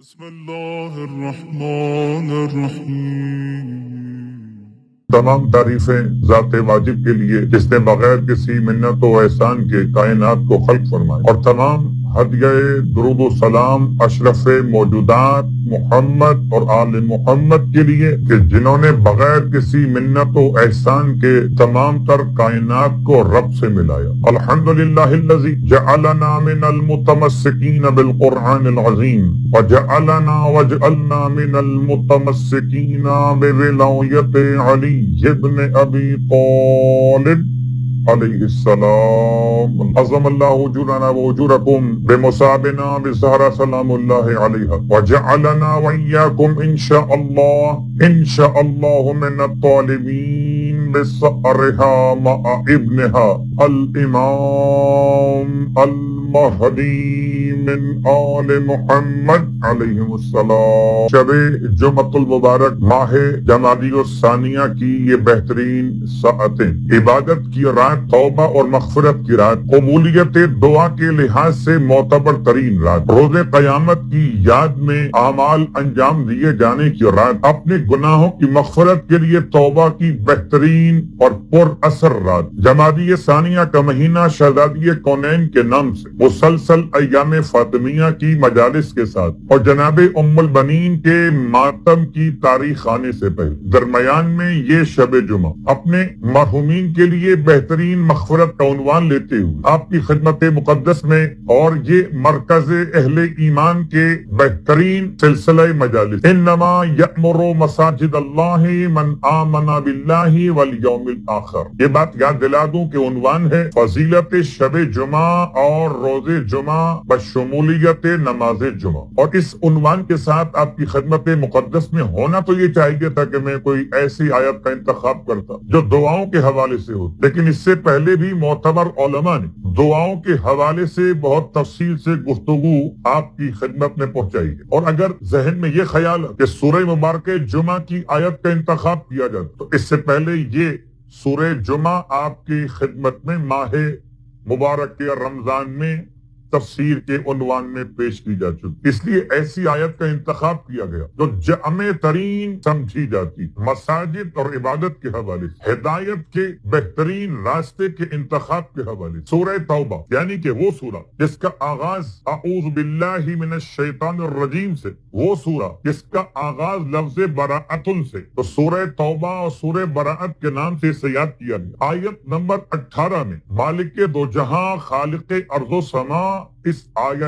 بسم اللہ الرحمن الرحیم۔ تمام تعریفیں ذات واجب کے لیے جس نے بغیر کسی منت و احسان کے کائنات کو خلق فرمایا، اور تمام ہدیہ درود و سلام اشرف موجودات محمد اور آل محمد کے لیے کہ جنہوں نے بغیر کسی منت و احسان کے تمام تر کائنات کو رب سے ملایا۔ الحمدللہ الذی جعلنا من المتمسکین بالقرآن العظیم وجعلنا من المتمسکین بولایت علی ابن ابی طالب علیہ السلام، عظم اللہ اجورنا و اجورکم بمصابنا بزہرہ سلام اللہ علیہ، وجعلنا وإیاکم انشاء اللہ من الطالبین بسأرها مع ابنها الامام المہدی من آل محمد علیہ السلام۔ شب جمعۃ المبارک ماہ جمادی الثانیہ کی یہ بہترین ساعتیں، عبادت کی رات، توبہ اور مغفرت کی رات، قبولیت دعا کے لحاظ سے معتبر ترین رات، روز قیامت کی یاد میں اعمال انجام دیے جانے کی رات، اپنے گناہوں کی مغفرت کے لیے توبہ کی بہترین اور پر اثر رات، جمادی ثانیہ کا مہینہ شہزادی کونین کے نام سے مسلسل ایام فاطمیہ کی مجالس کے ساتھ اور جناب ام البنین کے ماتم کی تاریخ آنے سے پہلے درمیان میں یہ شب جمعہ اپنے مرحومین کے لیے بہترین مغفرت کا عنوان لیتے ہوئے آپ کی خدمت مقدس میں، اور یہ مرکز اہل ایمان کے بہترین سلسلہ مجالس انما یأمر مساجد اللہ من آمن باللہ والیوم الآخر، یہ بات یاد دلا دوں کہ عنوان ہے فضیلت شب جمعہ اور روز جمعہ بشمولیت نماز جمعہ، اور اس عنوان کے ساتھ آپ کی خدمت مقدس میں ہونا تو یہ چاہیے تھا کہ میں کوئی ایسی آیت کا انتخاب کرتا جو دعاؤں کے حوالے سے ہو، لیکن اس سے پہلے بھی معتبر علماء نے دعاؤں کے حوالے سے بہت تفصیل سے گفتگو آپ کی خدمت میں پہنچائی ہے، اور اگر ذہن میں یہ خیال ہے کہ سورہ مبارکہ جمعہ کی آیت کا انتخاب کیا جائے تو اس سے پہلے یہ سورہ جمعہ آپ کی خدمت میں ماہ مبارک کے رمضان میں تفسیر کے عنوان میں پیش کی جا چکی، اس لیے ایسی آیت کا انتخاب کیا گیا جو جامع ترین سمجھی جاتی، مساجد اور عبادت کے حوالے سے، ہدایت کے بہترین راستے کے انتخاب کے حوالے سے، سورہ توبہ یعنی کہ وہ سورہ جس کا آغاز اعوذ باللہ من الشیطان الرجیم سے، وہ سورہ جس کا آغاز لفظ براءت سے، تو سورہ توبہ اور سورہ براءت کے نام سے اسے یاد کیا گیا۔ آیت نمبر 18 میں مالک دو جہاں خالق ارض و سما اس آیہ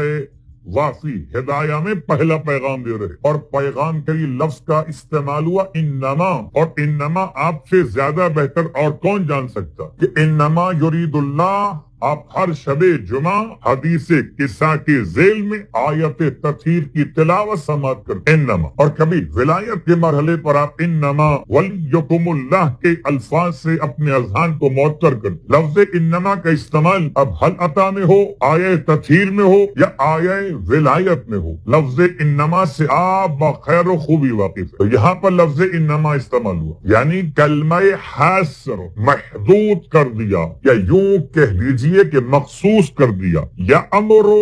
وافی ہدایہ میں پہلا پیغام دے رہے، اور پیغام کے لیے لفظ کا استعمال ہوا انما، اور انما آپ سے زیادہ بہتر اور کون جان سکتا کہ انما یرید اللہ، آپ ہر شب جمعہ حدیث قصہ کے ذیل میں آیت تطہیر کی تلاوت سماعت کرتے، انما، اور کبھی ولایت کے مرحلے پر آپ انما ولیکم اللہ کے الفاظ سے اپنے اذہان کو معطر کرتے۔ لفظ انما کا استعمال اب حل عطا میں ہو، آیہ تطہیر میں ہو یا آیہ ولایت میں ہو، لفظ انما سے آپ بخیر و خوبی واقف ہے، تو یہاں پر لفظ انما استعمال ہوا، یعنی کلمہ حاصر محدود کر دیا، یا یوں کہہ لیجیے کہ مخصوص کر دیا، یا امرو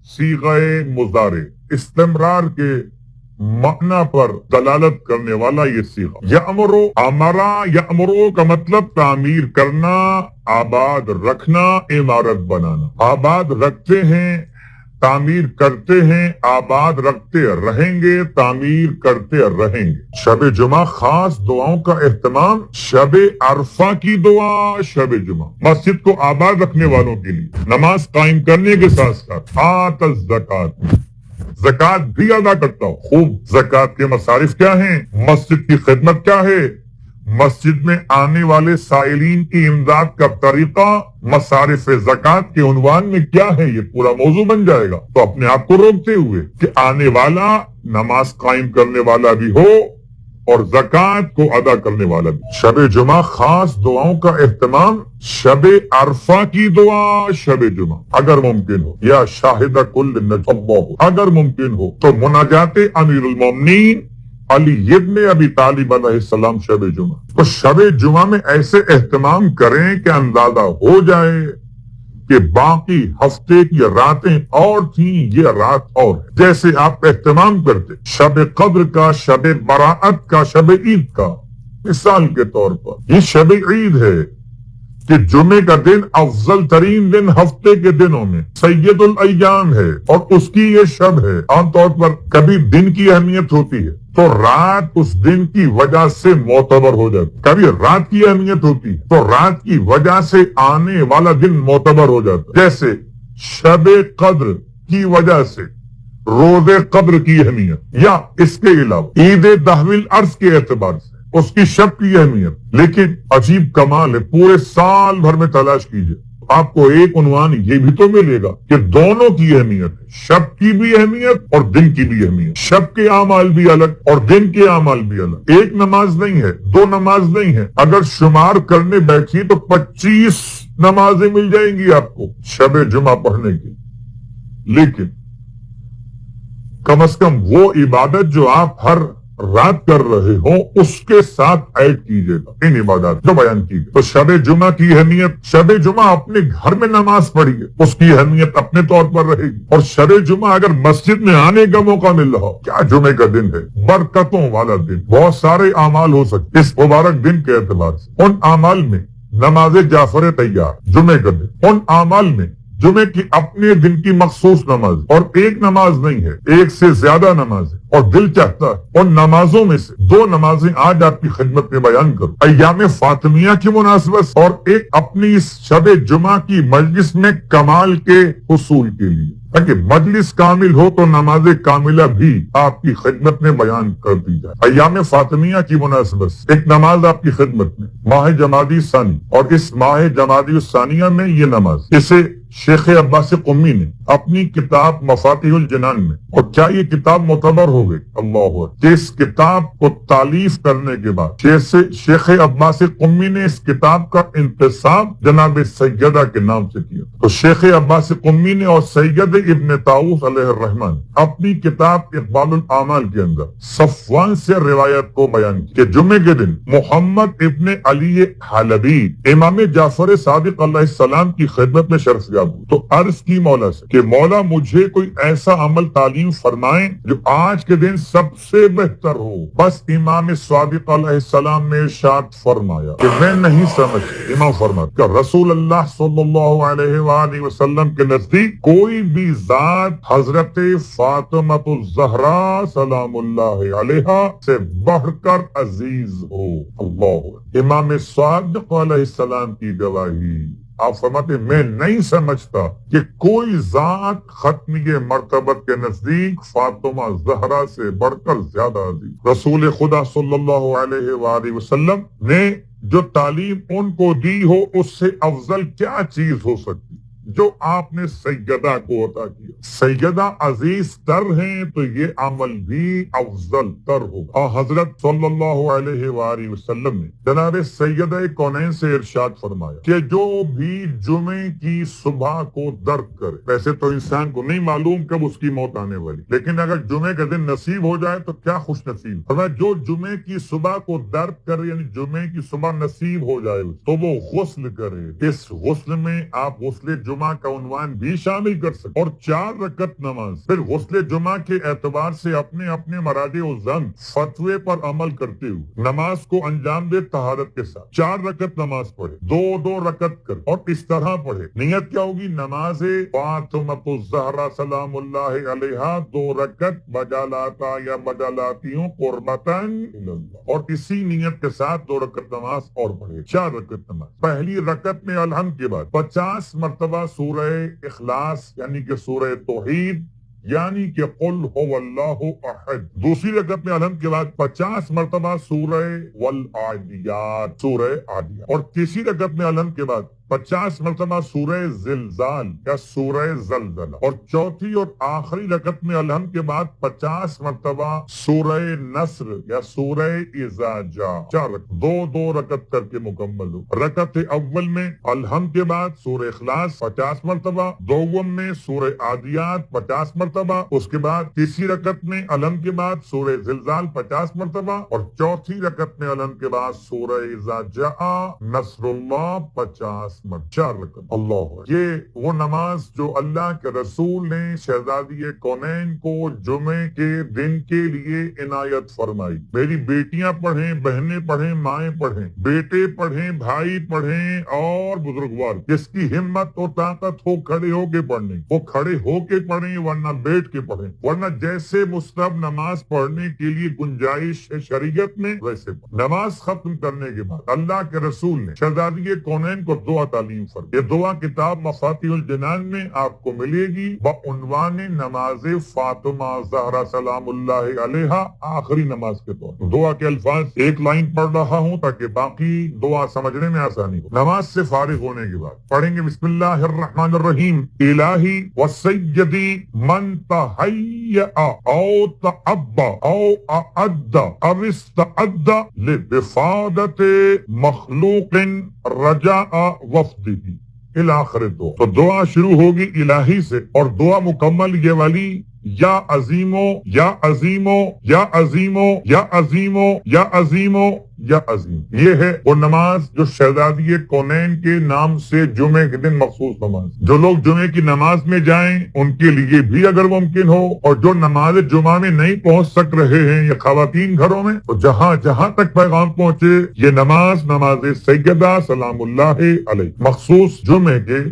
صیغہ مضارع استمرار کے معنی پر دلالت کرنے والا یہ صیغہ، یأمرو، امرا یأمرو کا مطلب تعمیر کرنا، آباد رکھنا، عمارت بنانا، آباد رکھتے ہیں، تعمیر کرتے ہیں، آباد رکھتے رہیں گے، تعمیر کرتے رہیں گے۔ شب جمعہ خاص دعاؤں کا اہتمام، شب عرفہ کی دعا شب جمعہ، مسجد کو آباد رکھنے والوں کے لیے، نماز قائم کرنے کے ساتھ ساتھ آت الزکات، زکات بھی ادا کرتا ہوں۔ خوب، زکات کے مصارف کیا ہیں، مسجد کی خدمت کیا ہے، مسجد میں آنے والے سائلین کی امداد کا طریقہ، مصارف زکات کے عنوان میں کیا ہے، یہ پورا موضوع بن جائے گا، تو اپنے آپ کو روکتے ہوئے کہ آنے والا نماز قائم کرنے والا بھی ہو اور زکات کو ادا کرنے والا بھی۔ شب جمعہ خاص دعاؤں کا اہتمام، شب عرفہ کی دعا شب جمعہ اگر ممکن ہو، یا شاہد کل نجوہ اگر ممکن ہو تو مناجات امیر المومنین علی ابن ابی طالب علیہ السلام شب جمعہ، تو شب جمعہ میں ایسے اہتمام کریں کہ اندازہ ہو جائے کہ باقی ہفتے کی راتیں اور تھیں، یہ رات اور ہے۔ جیسے آپ اہتمام کرتے شب قدر کا، شب براءت کا، شب عید کا، مثال کے طور پر یہ شب عید ہے کہ جمعے کا دن افضل ترین دن ہفتے کے دنوں میں سید الایام ہے، اور اس کی یہ شب ہے۔ عام طور پر کبھی دن کی اہمیت ہوتی ہے تو رات اس دن کی وجہ سے معتبر ہو جاتی، کبھی رات کی اہمیت ہوتی ہے تو رات کی وجہ سے آنے والا دن معتبر ہو جاتا، جیسے شب قدر کی وجہ سے روز قدر کی اہمیت، یا اس کے علاوہ عید دہویل ارض کے اعتبار سے اس کی شب کی اہمیت۔ لیکن عجیب کمال ہے، پورے سال بھر میں تلاش کیجئے آپ کو ایک عنوان یہ بھی تو ملے گا کہ دونوں کی اہمیت ہے، شب کی بھی اہمیت اور دن کی بھی اہمیت، شب کے اعمال بھی الگ اور دن کے اعمال بھی الگ۔ ایک نماز نہیں ہے، دو نماز نہیں ہے، اگر شمار کرنے بیٹھی تو 25 نمازیں مل جائیں گی آپ کو شب جمعہ پڑھنے کی، لیکن کم از کم وہ عبادت جو آپ ہر رات کر رہے ہوں اس کے ساتھ ایڈ کیجئے گا ان عبادات جو بیان کی گئی۔ تو شب جمعہ کی اہمیت، شب جمعہ اپنے گھر میں نماز پڑھیے، اس کی اہمیت اپنے طور پر رہے گی، اور شب جمعہ اگر مسجد میں آنے کا موقع مل رہا ہو، کیا جمعے کا دن ہے، برکتوں والا دن، بہت سارے اعمال ہو سکتے اس مبارک دن کے اعتبار سے۔ ان اعمال میں نماز جعفر طیار جمعے کا دن، ان اعمال میں جمعے کی اپنے دن کی مخصوص نماز، اور ایک نماز نہیں ہے، ایک سے زیادہ نماز ہے، اور دل چاہتا ہے ان نمازوں میں سے دو نمازیں آج آپ کی خدمت میں بیان کروں، ایام فاطمیہ کی مناسبت اور ایک اپنی اس شب جمعہ کی مجلس میں کمال کے حصول کے لیے، تاکہ مجلس کامل ہو تو نماز کاملہ بھی آپ کی خدمت میں بیان کر دی جائے۔ ایام فاطمیہ کی مناسبت سے ایک نماز آپ کی خدمت میں، ماہ جمادی ثانی، اور اس ماہ جمادی ثانیہ میں یہ نماز، اسے شیخ عباس قمی نے اپنی کتاب مفاتیح الجنان میں، اور کیا یہ کتاب معتبر ہو گئی، اللہ اکبر، کہ اس کتاب کو تالیف کرنے کے بعد شیخ عباس قمی نے اس کتاب کا انتصاب جناب سیدہ کے نام سے کیا۔ تو شیخ عباس قمی نے اور سید ابن طاؤس علیہ الرحمن اپنی کتاب اقبال الاعمال کے اندر صفوان سے روایت کو بیان کی کہ جمعے کے دن محمد ابن علی حلبی امام جعفر صادق علیہ السلام کی خدمت میں شرف یاب ہوئی، تو عرض کی مولا سے کہ مولا مجھے کوئی ایسا عمل تعلیم فرمائیں جو آج کے دن سب سے بہتر ہو۔ بس امام صادق علیہ السلام نے ارشاد فرمایا کہ میں نہیں سمجھ، امام فرمایا کہ رسول اللہ صلی اللہ علیہ وآلہ وسلم کے نزدیک کوئی بھی ذات حضرت فاطمہ الزہرا سلام اللہ علیہا سے بڑھ کر عزیز ہو۔ اللہ، امام صادق علیہ السلام کی گواہی۔ آپ فرماتے میں نہیں سمجھتا کہ کوئی ذات ختمی مرتبت کے نزدیک فاطمہ زہرا سے بڑھ کر زیادہ عزیز۔ رسول خدا صلی اللہ علیہ وآلہ وسلم نے جو تعلیم ان کو دی ہو اس سے افضل کیا چیز ہو سکتی جو آپ نے سیدہ کو عطا کیا۔ سیدہ عزیز تر ہیں تو یہ عمل بھی افضل تر ہوگا۔ اور حضرت صلی اللہ علیہ وآلہ وسلم نے جناب سیدہ کونین سے ارشاد فرمایا کہ جو بھی جمعے کی صبح کو درک کرے، ویسے تو انسان کو نہیں معلوم کب اس کی موت آنے والی، لیکن اگر جمعے کا دن نصیب ہو جائے تو کیا خوش نصیب۔ فرمایا جو جمعے کی صبح کو درک کرے، یعنی جمعے کی صبح نصیب ہو جائے تو وہ غسل کرے۔ اس غسل میں آپ غسل جمعہ کا عنوان بھی شامل کر سکتے، اور 4 رکعت نماز۔ پھر غسل جمعہ کے اعتبار سے اپنے اپنے مراجع و زن فتوے پر عمل کرتے ہوئے نماز کو انجام دے طہارت کے ساتھ۔ 4 رکعت نماز پڑھے، 2 رکعت کر، اور اس طرح پڑھے۔ نیت کیا ہوگی؟ نماز فاطمہ الزہرا سلام اللہ علیہا 2 رکعت بجالاتا یا بجالاتی ہوں قربتاً اللہ، اور اسی نیت کے ساتھ 2 رکعت نماز اور پڑھے۔ 4 رکعت نماز، پہلی رکعت میں الحمد کے بعد 50 مرتبہ سورہ اخلاص یعنی کہ سورہ توحید یعنی کہ قل هو اللہ احد۔ دوسری رکعت میں الحمد کے بعد 50 مرتبہ سورہ والعادیات، سورہ عادیات، اور تیسری رکعت میں الحمد کے بعد 50 مرتبہ سورہ زلزال یا سورہ زلزلہ، اور چوتھی اور آخری رکعت میں الحمد کے بعد 50 مرتبہ سورہ نصر یا سورہ اذا جاء۔ 4 رکعت، 2 رکعت کر کے مکمل ہو۔ رکعت اول میں الحمد کے بعد سورہ اخلاص 50 مرتبہ، دوم میں سورہ عادیات 50 مرتبہ، اس کے بعد تیسری رکعت میں الحمد کے بعد سورہ زلزال 50 مرتبہ، اور چوتھی رکعت میں الحمد کے بعد سورہ اذا جاء نصر اللہ 50 مرد 4 رکعت. اللہ، یہ وہ نماز جو اللہ کے رسول نے شہزادی کونین کو جمعے کے دن کے لیے عنایت فرمائی. میری بیٹیاں پڑھیں، بہنیں پڑھیں، مائیں پڑھیں، بیٹے پڑھیں، بھائی پڑھیں اور بزرگوار جس کی ہمت اور طاقت ہو کھڑے ہو کے پڑھنے وہ کھڑے ہو کے پڑھیں ورنہ بیٹھ کے پڑھیں. ورنہ جیسے مستحب نماز پڑھنے کے لیے گنجائش ہے شریعت میں ویسے نماز ختم کرنے کے بعد اللہ کے رسول نے شہزادی کونین کو دعا تعلیم فرمائی. یہ دعا کتاب مفاتیح الجنان میں آپ کو ملے گی بعنوان نماز فاطمہ زہرا سلام اللہ علیہا، آخری نماز کے طور پر. دعا کے الفاظ ایک لائن پڑھ رہا ہوں تاکہ باقی دعا سمجھنے میں آسانی ہو. نماز سے فارغ ہونے کے بعد پڑھیں گے بسم اللہ الرحمن الرحیم. الہی وسیدی من تہیأ او تعبا او اعد او استعد لبفادت مخلوق رجاء وفدہ الى آخر دعا. تو دعا شروع ہوگی الہی سے اور دعا مکمل یہ والی یا عظیمو یا عظیمو یا عظیمو یا عظیمو یا عظیمو یا عظیم. یہ ہے وہ نماز جو شہزادی کونین کے نام سے جمعے کے دن مخصوص نماز. جو لوگ جمعے کی نماز میں جائیں ان کے لیے بھی اگر ممکن ہو، اور جو نماز جمعہ میں نہیں پہنچ سک رہے ہیں یا خواتین گھروں میں، تو جہاں جہاں تک پیغام پہنچے یہ نماز سیدہ سلام اللہ علیہ مخصوص جمعے کے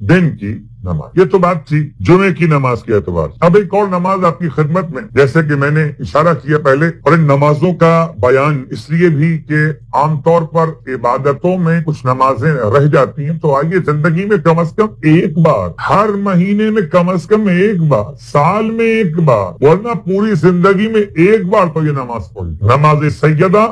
دن کی نماز. یہ تو بات تھی جمعے کی نماز کے اعتبار. اب ایک اور نماز آپ کی خدمت میں، جیسے کہ میں نے اشارہ کیا پہلے، اور ان نمازوں کا بیان اس لیے بھی کہ عام طور پر عبادتوں میں کچھ نمازیں رہ جاتی ہیں. تو آئیے زندگی میں کم از کم ایک بار، ہر مہینے میں کم از کم ایک بار، سال میں ایک بار، ورنہ پوری زندگی میں ایک بار تو یہ نماز پڑھی. نماز سیدہ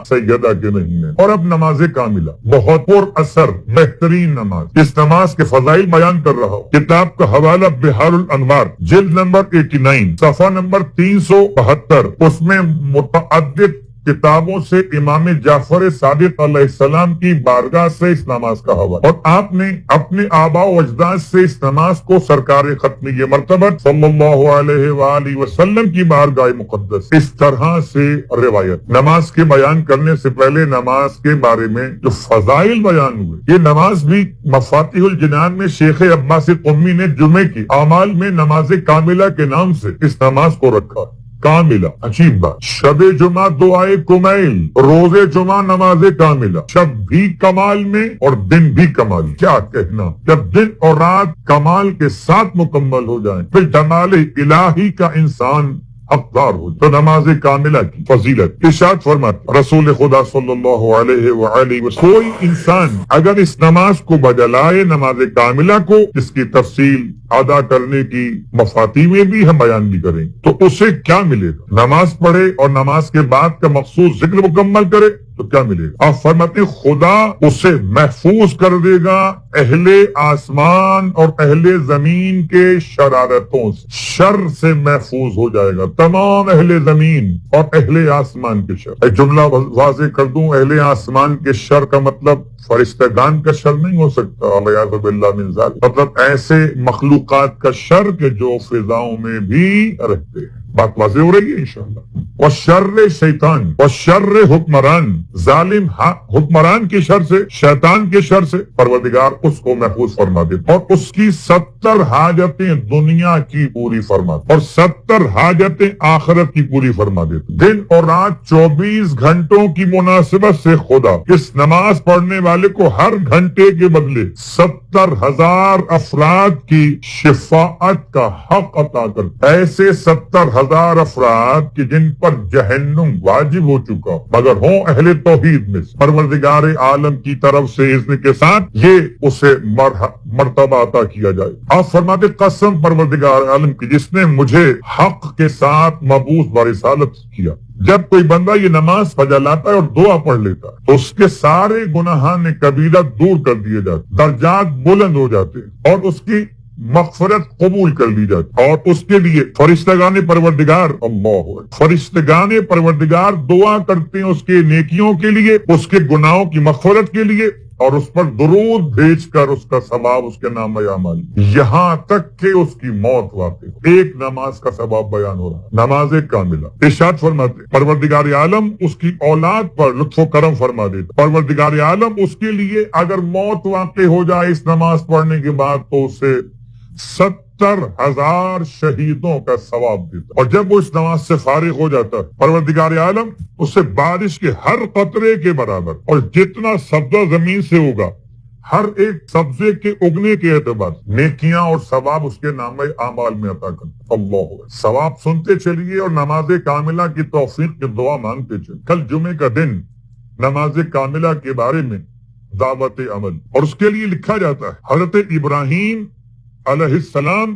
کے مہینے. اور اب نماز کاملہ، بہت پر اثر بہترین نماز. اس نماز کے فضائل بیان کر رہا ہوں. کتاب کا حوالہ بحار الانوار جلد نمبر 89 صفحہ نمبر 372. اس میں متعدد کتابوں سے امام جعفر صادق علیہ السلام کی بارگاہ سے اس نماز کا حوالہ، اور آپ نے اپنے آباء و اجداد سے اس نماز کو سرکار ختمی مرتبہ صلی اللہ علیہ وآلہ وسلم کی بارگاہ مقدس اس طرح سے روایت. نماز کے بیان کرنے سے پہلے نماز کے بارے میں جو فضائل بیان ہوئے، یہ نماز بھی مفاتیح الجنان میں شیخ عباس قمی نے جمعے کی اعمال میں نماز کاملہ کے نام سے اس نماز کو رکھا. کاملہ، عجیب بات. شب جمعہ دعائے کمیل، روز جمعہ نماز کاملہ، شب بھی کمال میں اور دن بھی کمال. کیا کہنا، جب دن اور رات کمال کے ساتھ مکمل ہو جائیں پھر جمال الہی کا انسان حقدار ہو. تو نماز کاملہ کی فضیلت ارشاد فرماتے رسول خدا صلی اللہ علیہ وآلہ وسلم، کوئی انسان اگر اس نماز کو بجلائے، نماز کاملہ کو، جس کی تفصیل ادا کرنے کی مفاتیح میں بھی ہم بیان بھی کریں، تو اسے کیا ملے گا؟ نماز پڑھے اور نماز کے بعد کا مخصوص ذکر مکمل کرے تو کیا ملے گا؟ آپ فرماتے ہیں خدا اسے محفوظ کر دے گا اہل آسمان اور اہل زمین کے شرارتوں سے. شر سے محفوظ ہو جائے گا تمام اہل زمین اور اہل آسمان کے شر. ایک جملہ واضح کر دوں، اہل آسمان کے شر کا مطلب فرشتگان کا شر نہیں ہو سکتا، والعیاذ باللہ من ذالک. مطلب ایسے مخلوقات کا شر کہ جو فضاؤں میں بھی رہتے ہیں. بات واضح ہو رہی ہے انشاءاللہ. والشر شیطان، والشر حکمران، ظالم حکمران کی شر سے، شیطان کے شر سے پروردگار اس کو محفوظ فرما دیتا، اور اس کی 70 حاجتیں دنیا کی پوری فرما دیتا، اور 70 حاجتیں آخرت کی پوری فرما دیتا. دن اور رات 24 گھنٹوں کی مناسبت سے خدا اس نماز پڑھنے والے کو ہر گھنٹے کے بدلے 70,000 افراد کی شفاعت کا حق عطا کرتا. ایسے 70,000 افراد کہ جن پر جہنم واجب ہو چکا مگر ہوں اہل توحید میں سے، پروردگار عالم کی طرف سے اذن کے ساتھ یہ اسے مرتبہ عطا کیا جائے. آپ فرماتے قسم پروردگار عالم کی جس نے مجھے حق کے ساتھ مبعوث برسالت کیا. جب کوئی بندہ یہ نماز پڑھ لاتا ہے اور دعا پڑھ لیتا ہے تو اس کے سارے گناہان قبیلہ دور کر دیے جاتے، درجات بلند ہو جاتے اور اس کی مغفرت قبول کر لی جاتی، اور اس کے لیے فرشتگان پروردگار فرشتگان پروردگار دعا کرتے ہیں اس کے نیکیوں کے لیے، اس کے گناہوں کی مغفرت کے لیے اور اس پر درود بھیج کر اس کا ثواب اس کے نام اعمال یہاں تک کہ اس کی موت واقع ہو۔ ایک نماز کا ثواب بیان ہو رہا، نماز کاملہ۔ ارشاد فرماتے پروردگار عالم اس کی اولاد پر لطف و کرم فرما دیتا، پروردگار عالم اس کے لیے اگر موت واقع ہو جائے اس نماز پڑھنے کے بعد تو اسے 70,000 شہیدوں کا ثواب دیتا، اور جب وہ اس نماز سے فارغ ہو جاتا پروردگار عالم اسے بارش کے ہر قطرے کے برابر اور جتنا سبزہ زمین سے ہوگا ہر ایک سبزے کے اگنے کے اعتبار نیکیاں اور ثواب اس کے نام اعمال میں عطا کرتا۔ اللہ ثواب سنتے چلیے اور نماز کاملہ کی توفیق کی دعا مانگتے چلیے۔ کل جمعے کا دن نماز کاملہ کے بارے میں دعوت عمل، اور اس کے لیے لکھا جاتا ہے حضرت ابراہیم علیہ السلام،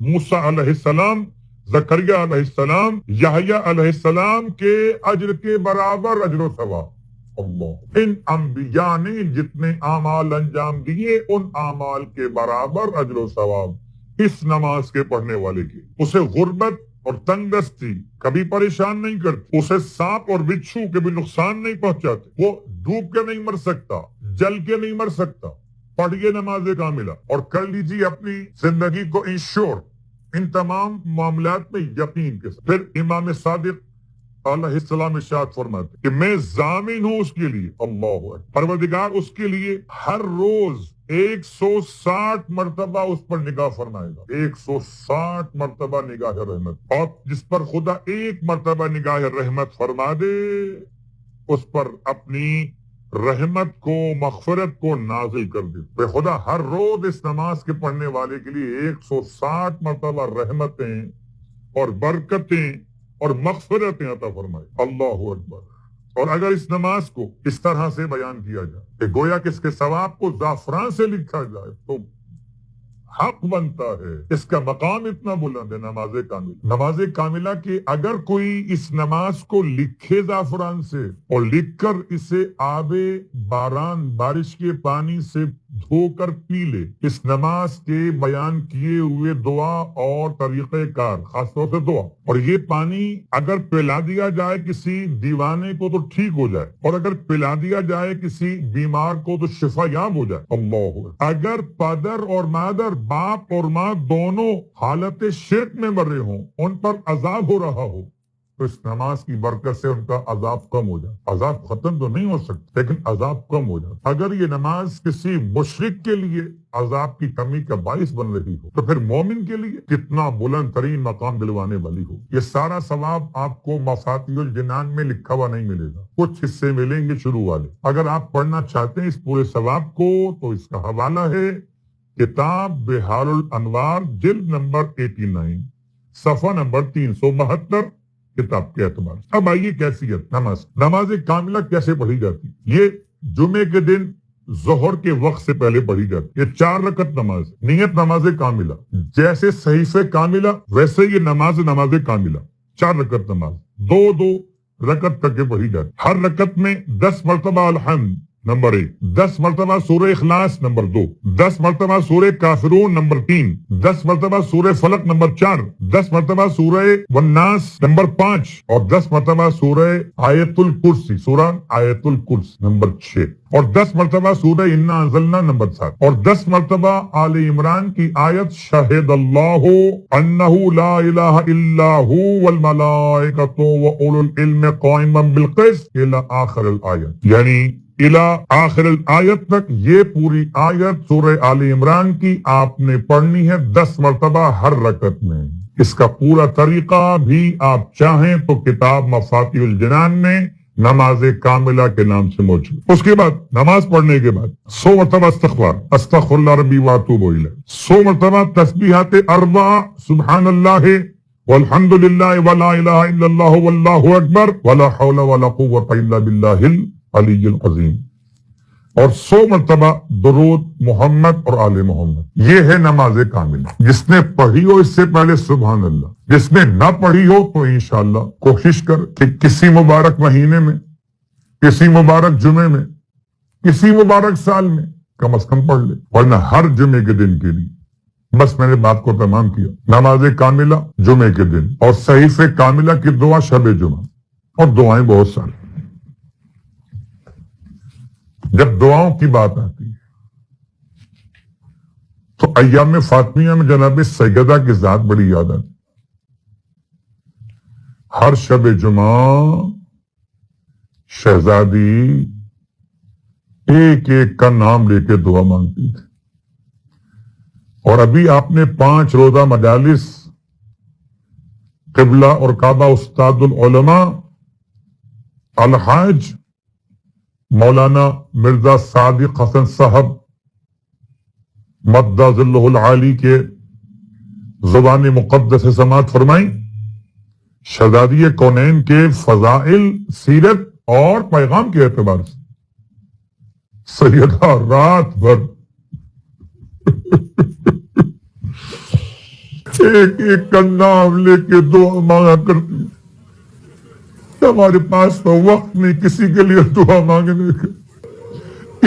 موسیٰ علیہ السلام، زکریا علیہ السلام، یحییٰ علیہ السلام کے اجر کے برابر اجر و ثواب۔ اللہ ان انبیاء نے جتنے اعمال انجام دیے ان اعمال کے برابر اجر و ثواب اس نماز کے پڑھنے والے کی۔ اسے غربت اور تنگ دستی کبھی پریشان نہیں کرتی، اسے سانپ اور بچھو کبھی نقصان نہیں پہنچاتے، وہ ڈوب کے نہیں مر سکتا، جل کے نہیں مر سکتا۔ پڑھیے نماز کاملہ اور کر لیجیے اپنی زندگی کو انشور ان تمام معاملات میں یقین کے ساتھ۔ پھر امام صادق علیہ السلام ارشاد فرماتے کہ میں ضامن ہوں اس کے لیے، اللہ اکبر، پروردگار اس کے لیے ہر روز 160 مرتبہ اس پر نگاہ فرمائے گا، 160 مرتبہ نگاہ رحمت، اور جس پر خدا ایک مرتبہ نگاہ رحمت فرما دے اس پر اپنی رحمت کو، مغفرت کو نازل کر دے۔ خدا ہر روز اس نماز کے پڑھنے والے کے لیے 160 مرتبہ رحمتیں اور برکتیں اور مغفرتیں عطا فرمائے۔ اللہ اکبر۔ اور اگر اس نماز کو اس طرح سے بیان کیا جائے کہ گویا کہ اس کے ثواب کو زعفران سے لکھا جائے تو حق بنتا ہے، اس کا مقام اتنا بلند ہے۔ نماز کاملہ کی اگر کوئی اس نماز کو لکھے زعفران سے اور لکھ کر اسے آب باران، بارش کے پانی سے دھو کر پی لے، اس نماز کے بیان کیے ہوئے دعا اور طریقہ کار، خاص طور سے دعا، اور یہ پانی اگر پلا دیا جائے کسی دیوانے کو تو ٹھیک ہو جائے، اور اگر پلا دیا جائے کسی بیمار کو تو شفا یاب ہو جائے۔ اللہ اگر پدر اور مادر، باپ اور ماں دونوں حالت شرک میں مر رہے ہوں، ان پر عذاب ہو رہا ہو، تو اس نماز کی برکت سے ان کا عذاب کم ہو جائے۔ عذاب ختم تو نہیں ہو سکتا لیکن عذاب کم ہو جائے۔ اگر یہ نماز کسی مشرک کے لیے عذاب کی کمی کا باعث بن رہی ہو تو پھر مومن کے لیے کتنا بلند ترین مقام دلوانے والی ہو۔ یہ سارا ثواب آپ کو مفاتیح الجنان میں لکھا ہوا نہیں ملے گا، کچھ حصے ملیں گے شروع والے۔ اگر آپ پڑھنا چاہتے ہیں اس پورے ثواب کو تو اس کا حوالہ ہے کتاب بحار الانوار، جلد نمبر 89، صفحہ نمبر 372 کتاب کے اعتبار۔ اب آئیے کیفیت نماز کاملہ کیسے پڑھی جاتی؟ یہ جمعے کے دن ظہر کے وقت سے پہلے پڑھی جاتی، یہ 4 رکعت نماز، نیت نماز کاملہ، جیسے صحیفہ کاملہ ویسے یہ نماز کاملہ، 4 رکعت نماز 2 رکعت تک کے پڑھی جاتی۔ ہر رکعت میں 10 مرتبہ الحمد نمبر 1، 10 مرتبہ سورہ اخلاص نمبر 2، 10 مرتبہ سورہ کافرون نمبر 3، 10 مرتبہ سورہ فلق نمبر 4، 10 مرتبہ سورہ والناس نمبر 5، اور 10 مرتبہ سورہ آیت الکرسی، سورہ آیت الکرسی نمبر 6، اور 10 مرتبہ سورہ انا انزلنا نمبر 7، اور 10 مرتبہ آل عمران کی آیت شہد اللہ انہ لا الہ الا ہو والملائکۃ واولو العلم قائما بالقسط الی آخر الآیت، یعنی الى آخر الآیت تک۔ یہ پوری آیت سورہ آل عمران کی آپ نے پڑھنی ہے 10 مرتبہ ہر رکعت میں۔ اس کا پورا طریقہ بھی آپ چاہیں تو کتاب مفاتیح الجنان میں نماز کاملہ کے نام سے موجود۔ اس کے بعد نماز پڑھنے کے بعد 100 مرتبہ استغفار، استغفر اللہ ربی واتوب الیہ، 100 مرتبہ تسبیحات 4 سبحان اللہ والحمد للہ ولا الہ الا اللہ واللہ اکبر ولا حول ولا قوۃ الا باللہ علی العظیم، اور 100 مرتبہ درود محمد اور آل محمد۔ یہ ہے نماز کاملہ۔ جس نے پڑھی ہو اس سے پہلے سبحان اللہ، جس نے نہ پڑھی ہو تو انشاءاللہ کوشش کر کہ کسی مبارک مہینے میں، کسی مبارک جمعے میں، کسی مبارک سال میں کم از کم پڑھ لے، ورنہ ہر جمعے کے دن کے لیے۔ بس میں نے بات کو تمام کیا۔ نماز کاملہ جمعے کے دن، اور صحیفہ کاملہ کی دعا شب جمعہ، اور دعائیں بہت ساری۔ جب دعاؤں کی بات آتی ہے تو ایام فاطمیہ میں جناب سیدہ کی ذات بڑی یاد آتی. ہر شب جمعہ شہزادی ایک ایک کا نام لے کے دعا مانگتی تھی. اور ابھی آپ نے 5 روزہ مجالس قبلہ اور کعبہ استاد العلماء الحاج مولانا مرزا صادق حسن صاحب مدہ ظلہ العالی کے زبان مقدس سے سماعت فرمائی. شہزادی کونین کے فضائل، سیرت اور پیغام کے اعتبار سے سیدہ رات بھر ایک ایک کا نام لے کے دعا مانگا کرتی. ہمارے پاس تو وقت نہیں کسی کے لیے دعا مانگنے کا.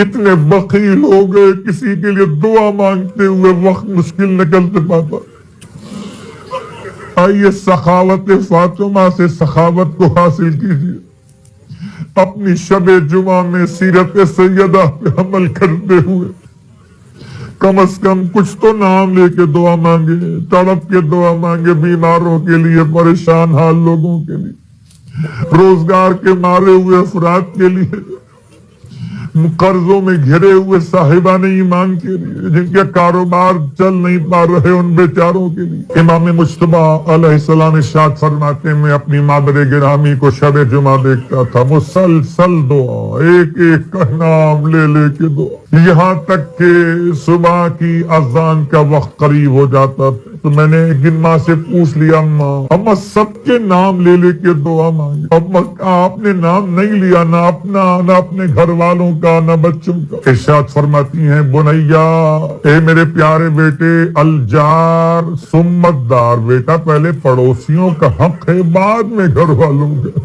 اتنے بخیل ہو گئے، کسی کے لیے دعا مانگتے ہوئے وقت مشکل نکلتے پاتا. آئیے سخاوت فاطمہ سے سخاوت کو حاصل کیجیے. اپنی شب جمعہ میں سیرت سیدہ پہ عمل کرتے ہوئے کم از کم کچھ تو نام لے کے دعا مانگے، تڑپ کے دعا مانگے. بیماروں کے لیے، پریشان حال لوگوں کے لیے، روزگار کے مارے ہوئے افراد کے لیے، قرضوں میں گھرے ہوئے صاحبان ایمان کے لیے، جن کے کاروبار چل نہیں پا رہے ان بیچاروں کے لیے. امام مجتبی علیہ السلام ارشاد فرماتے ہیں، میں اپنی مادر گرامی کو شب جمعہ دیکھتا تھا مسلسل دعا، ایک ایک کا نام لے لے کے دعا، یہاں تک کہ صبح کی اذان کا وقت قریب ہو جاتا تھا تو میں نے ایک دن ماں سے پوچھ لیا، اماں سب کے نام لے لے کے دعا مانگی، اماں آپ نے نام نہیں لیا، نہ اپنا نہ اپنے گھر والوں کا نہ بچوں کا. ارشاد فرماتی ہیں، بنیا اے میرے پیارے بیٹے، الجار ثم الدار، بیٹا پہلے پڑوسیوں کا حق ہے بعد میں گھر والوں کا.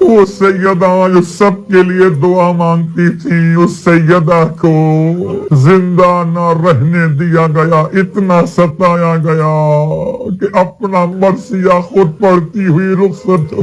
وہ سیدہ جو سب کے لیے دعا مانگتی تھی، اس سیدہ کو زندہ نہ رہنے دیا گیا، اتنا ستایا گیا کہ اپنا مرثیہ خود پڑھتی ہوئی رخصت